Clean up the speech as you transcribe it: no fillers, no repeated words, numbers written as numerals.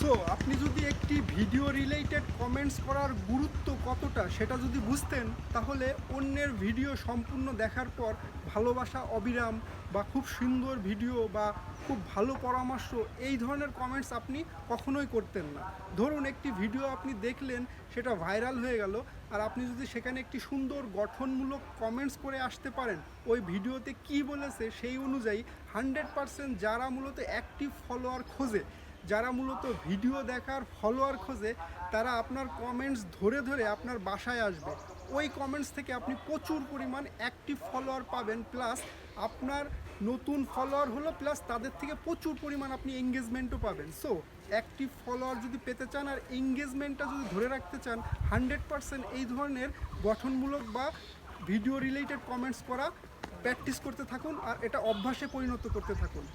So আপনি যদি একটি ভিডিও রিলেটেড কমেন্টস করার গুরুত্ব কতটা সেটা যদি বুঝতেন, তাহলে অন্যের ভিডিও সম্পূর্ণ দেখার পর ভালোবাসা অবিরাম বা খুব সুন্দর ভিডিও বা খুব ভালো পরামর্শ এই ধরনের কমেন্টস আপনি কখনোই করতেন না। ধরুন একটি ভিডিও আপনি দেখলেন, সেটা ভাইরাল হয়ে গেল, আর আপনি যদি সেখানে একটি সুন্দর গঠনমূলক কমেন্টস করে আসতে পারেন, ওই ভিডিওতে কি বলেছে সেই অনুযায়ী 100% যারা মূলত অ্যাক্টিভ ফলোয়ার খোঁজে, যারা মূলত ভিডিও দেখার ফলোয়ার খোঁজে, তারা আপনার কমেন্টস ধরে ধরে আপনার বাসায় আসবে। ওই কমেন্টস থেকে আপনি প্রচুর পরিমাণ অ্যাক্টিভ ফলোয়ার পাবেন, প্লাস আপনার নতুন ফলোয়ার হলো, প্লাস তাদের থেকে প্রচুর পরিমাণ আপনি এঙ্গেজমেন্টও পাবেন। সো অ্যাক্টিভ ফলোয়ার যদি পেতে চান আর এঙ্গেজমেন্টটা যদি ধরে রাখতে চান, 100% এই ধরনের গঠনমূলক বা ভিডিও রিলেটেড কমেন্টস করা প্র্যাকটিস করতে থাকুন আর এটা অভ্যাসে পরিণত করতে থাকুন।